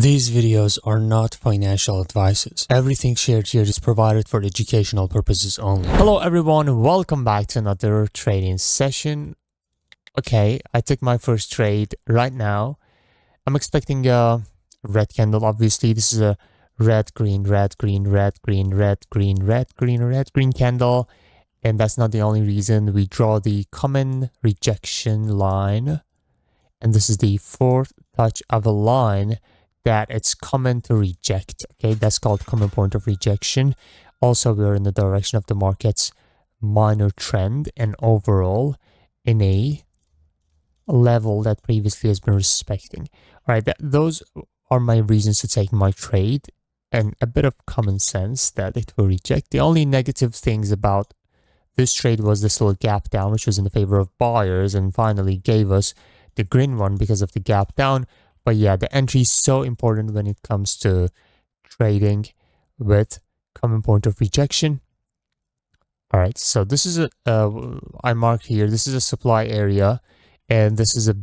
These videos are not financial advices. Everything shared here is provided for educational purposes only. Hello everyone, welcome back to another trading session. Okay, I took my first trade right now. I'm expecting a red candle. Obviously, this is a red, green, red, green, red, green, red, green, red, green, red, green candle. And that's not the only reason. We draw the common rejection line. And this is the fourth touch of a line that it's common to reject. Okay, that's called common point of rejection. Also, we're in the direction of the market's minor trend and overall in a level that previously has been respecting. All right, those are my reasons to take my trade and a bit of common sense that it will reject. The only negative things about this trade was this little gap down, which was in the favor of buyers and finally gave us the green one because of the gap down. But yeah, the entry is so important when it comes to trading with common point of rejection. All right, so this is I marked here, this is a supply area and this is a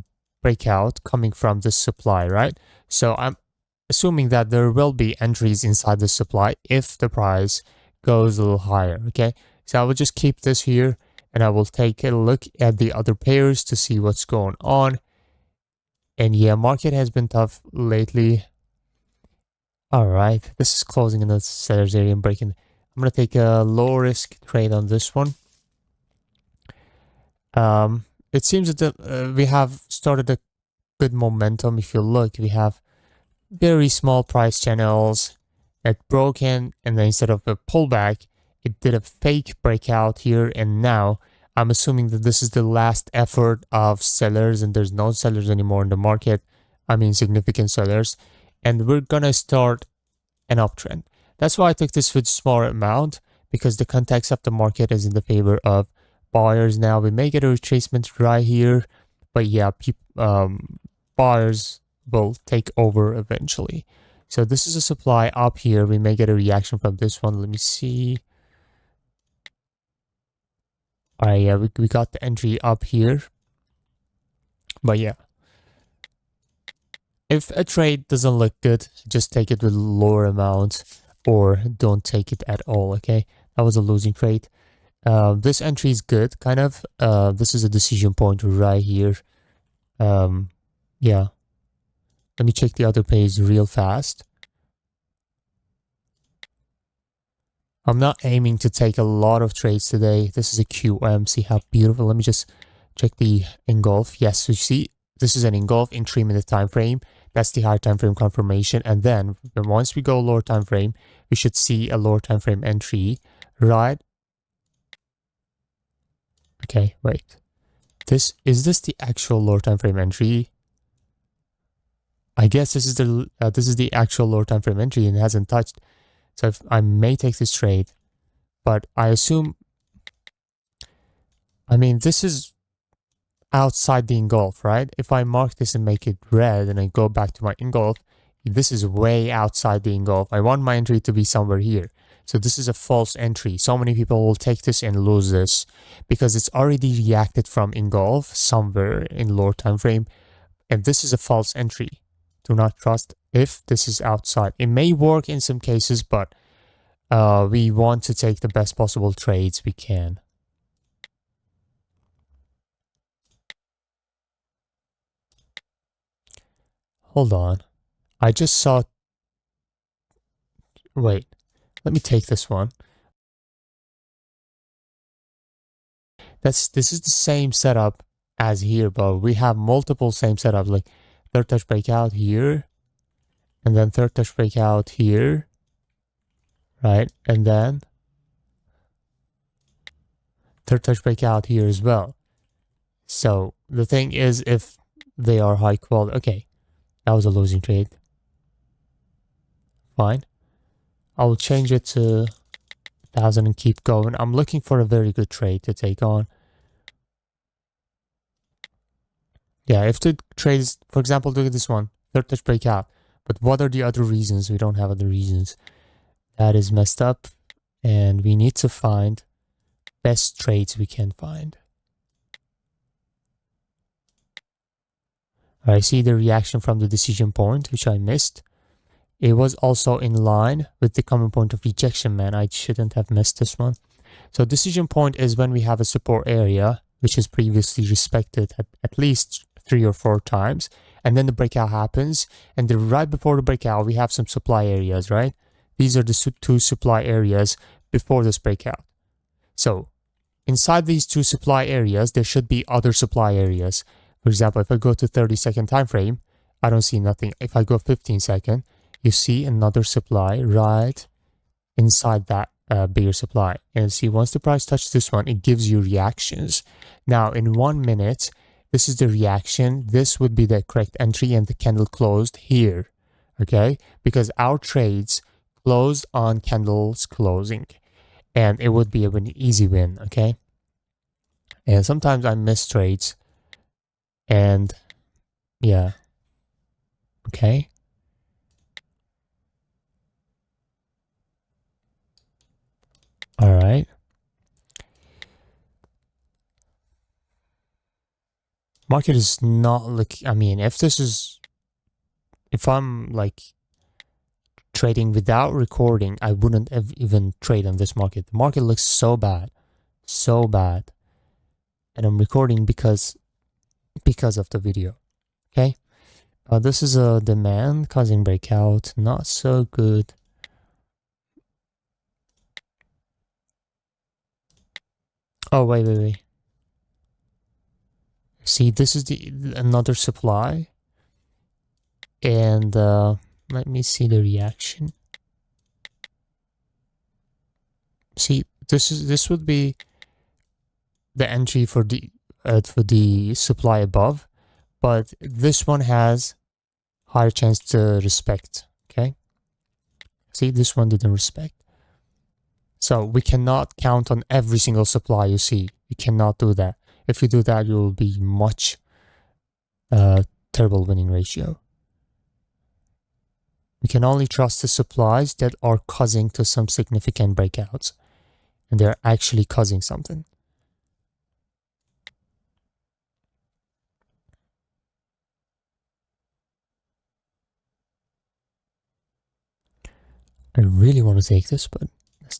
breakout coming from this supply, right? So I'm assuming that there will be entries inside the supply if the price goes a little higher, okay? So I will just keep this here and I will take a look at the other pairs to see what's going on. And yeah, market has been tough lately. All right, this is closing in the seller's area and breaking. I'm going to take a low risk trade on this one. It seems that we have started a good momentum. If you look, we have very small price channels that broken, and then instead of a pullback, it did a fake breakout here. And now I'm assuming that this is the last effort of sellers and there's no sellers anymore in the market. I mean, significant sellers. And we're going to start an uptrend. That's why I took this with smaller amount, because the context of the market is in the favor of buyers. Now we may get a retracement right here, but yeah, buyers will take over eventually. So this is a supply up here. We may get a reaction from this one. Let me see. All right, yeah, we got the entry up here. But yeah, if a trade doesn't look good, just take it with lower amount or don't take it at all, okay? That was a losing trade. This entry is good, kind of. This is a decision point right here. Yeah. Let me check the other page real fast. I'm not aiming to take a lot of trades today. This is a QM. See how beautiful. Let me just check the engulf. Yes, you see, this is an engulf in 3-minute time frame. That's the higher time frame confirmation. And then once we go lower time frame, we should see a lower time frame entry, right? Okay, wait. Is this the actual lower time frame entry? I guess this is the actual lower time frame entry and it hasn't touched. So I may take this trade, but I assume, I mean, this is outside the engulf, right? If I mark this and make it red and I go back to my engulf, this is way outside the engulf. I want my entry to be somewhere here. So this is a false entry. So many people will take this and lose this because it's already reacted from engulf somewhere in lower time frame. And this is a false entry. Do not trust if this is outside. It may work in some cases, but we want to take the best possible trades we can. Hold on. I just saw... Wait. Let me take this one. This is the same setup as here, but we have multiple same setups, like third touch breakout here, and then third touch breakout here, right? And then third touch breakout here as well. So the thing is, if they are high quality, okay, that was a losing trade. Fine. I will change it to 1,000 and keep going. I'm looking for a very good trade to take on. Yeah, if the trade is, for example, look at this one, third touch breakout. But what are the other reasons? We don't have other reasons. That is messed up. And we need to find best trades we can find. I see the reaction from the decision point, which I missed. It was also in line with the common point of rejection, man. I shouldn't have missed this one. So decision point is when we have a support area, which is previously respected at least 3 or 4 times. And then the breakout happens. And then right before the breakout, we have some supply areas, right? These are the 2 supply areas before this breakout. So inside these 2 supply areas, there should be other supply areas. For example, if I go to 30-second time frame, I don't see nothing. If I go 15-second, you see another supply right inside that bigger supply. And see, once the price touches this one, it gives you reactions. Now, in 1 minute, this is the reaction. This would be the correct entry, and the candle closed here, okay? Because our trades closed on candles closing, and it would be an easy win, okay? And sometimes I miss trades, and yeah, okay. All right. Market is not like, I mean, if I'm like trading without recording, I wouldn't have even trade on this market. The market looks so bad, so bad. And I'm recording because of the video, okay? This is a demand causing breakout, not so good. Oh, wait. See, this is another supply. And let me see the reaction. See, this would be the entry for the supply above, but this one has higher chance to respect, okay? See, this one didn't respect. So we cannot count on every single supply you see. You cannot do that. If you do that, you will be much terrible winning ratio. We can only trust the supplies that are causing to some significant breakouts, and they're actually causing something. I really want to take this, but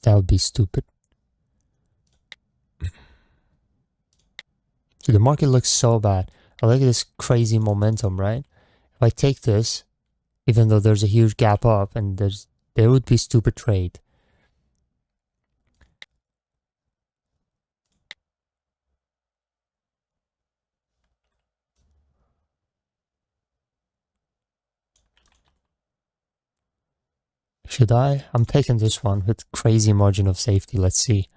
that would be stupid. So the market looks so bad. I look at this crazy momentum, right? If I take this, even though there's a huge gap up, and there would be stupid trade. Should I? I'm taking this one with crazy margin of safety. Let's see.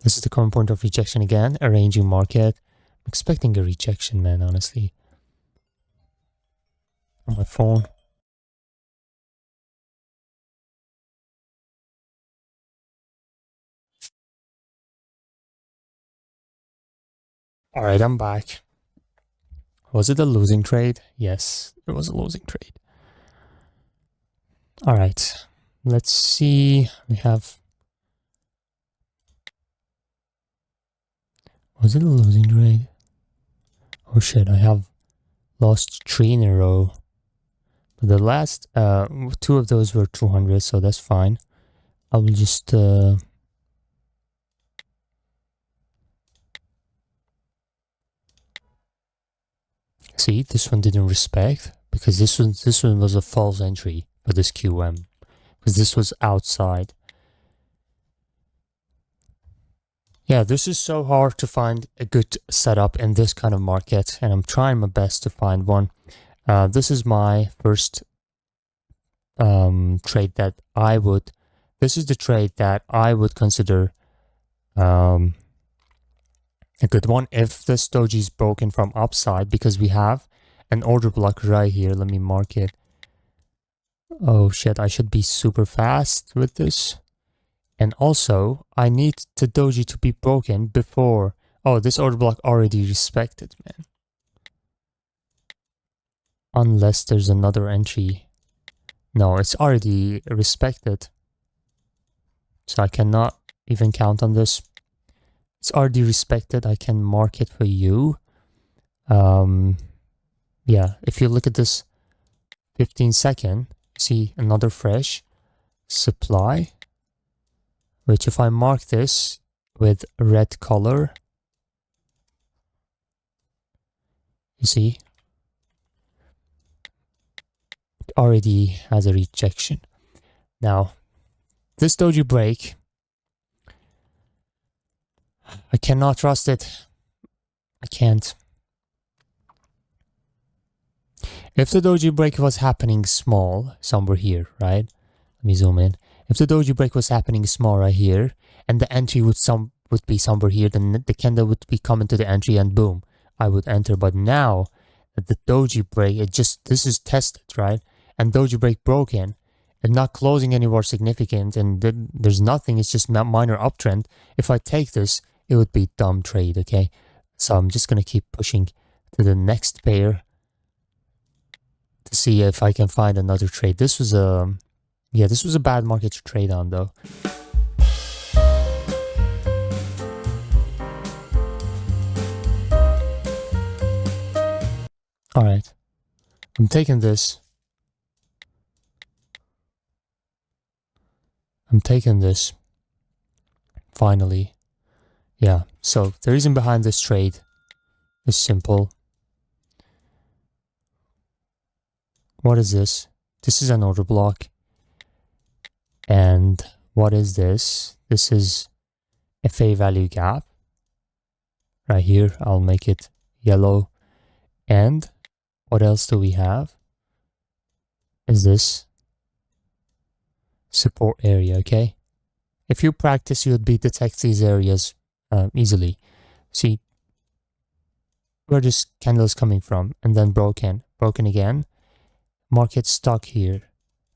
This is the common point of rejection again. Arranging market. I'm expecting a rejection, man, honestly. On my phone. Alright, I'm back. Was it a losing trade? Yes, it was a losing trade. Alright, let's see. We have... Was it a losing trade? Oh shit, I have lost 3 in a row. But the last 2 of those were 200, so that's fine. I will just... See, this one didn't respect, because this one was a false entry for this QM, because this was outside. Yeah, this is so hard to find a good setup in this kind of market, and I'm trying my best to find one. This is my first trade that I would... This is the trade that I would consider a good one if this doji is broken from upside, because we have an order block right here. Let me mark it. Oh shit, I should be super fast with this. And also, I need the doji to be broken before... Oh, this order block already respected, man. Unless there's another entry. No, it's already respected. So I cannot even count on this. It's already respected. I can mark it for you. Yeah, if you look at this 15-second, See another fresh supply, which if I mark this with red color, you see, it already has a rejection. Now, this doji break, I cannot trust it. I can't. If the doji break was happening small, somewhere here, right? Let me zoom in. If the doji break was happening small right here, and the entry would be somewhere here, then the candle would be coming to the entry, and boom, I would enter. But now that the doji break, this is tested, right? And doji break broken, and not closing anywhere significant, and there's nothing. It's just minor uptrend. If I take this, it would be dumb trade. Okay, so I'm just gonna keep pushing to the next pair to see if I can find another trade. This was a bad market to trade on though. All right, I'm taking this. Finally. Yeah, so the reason behind this trade is simple. What is this? This is an order block. And what is this? This is a fair value gap. Right here, I'll make it yellow. And what else do we have? Is this support area, okay? If you practice, you would detect these areas easily. See where this candle is coming from, and then broken again. Market stuck here,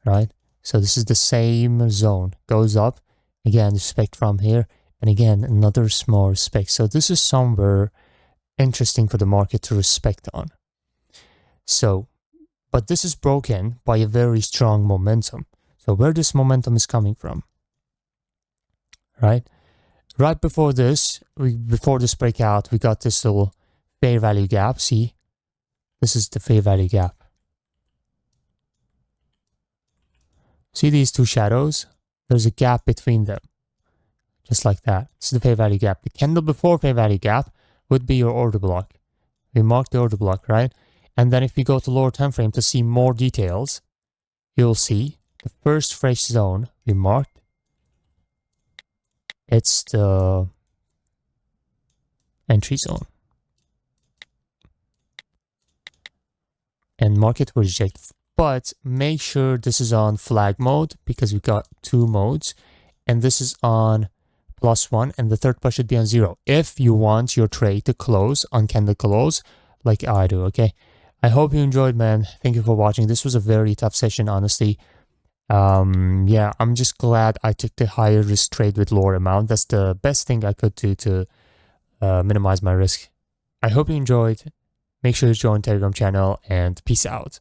right? So this is the same zone, goes up again, respect from here, and again another small respect. So this is somewhere interesting for the market to respect on. So, but this is broken by a very strong momentum. So where this momentum is coming from, right? Right before this, before this breakout, we got this little fair value gap. See, this is the fair value gap. See these two shadows? There's a gap between them, just like that. This is the fair value gap. The candle before fair value gap would be your order block. We mark the order block, right? And then if we go to lower time frame to see more details, you'll see the first fresh zone we marked. It's the entry zone. And market will reject. But make sure this is on flag mode, because we've got two modes. And this is on +1, and the third push should be on 0. If you want your trade to close on candle close, like I do, okay? I hope you enjoyed, man. Thank you for watching. This was a very tough session, honestly. Yeah, I'm just glad I took the higher risk trade with lower amount. That's the best thing I could do to minimize my risk. I hope you enjoyed. Make sure to join the Telegram channel, and peace out.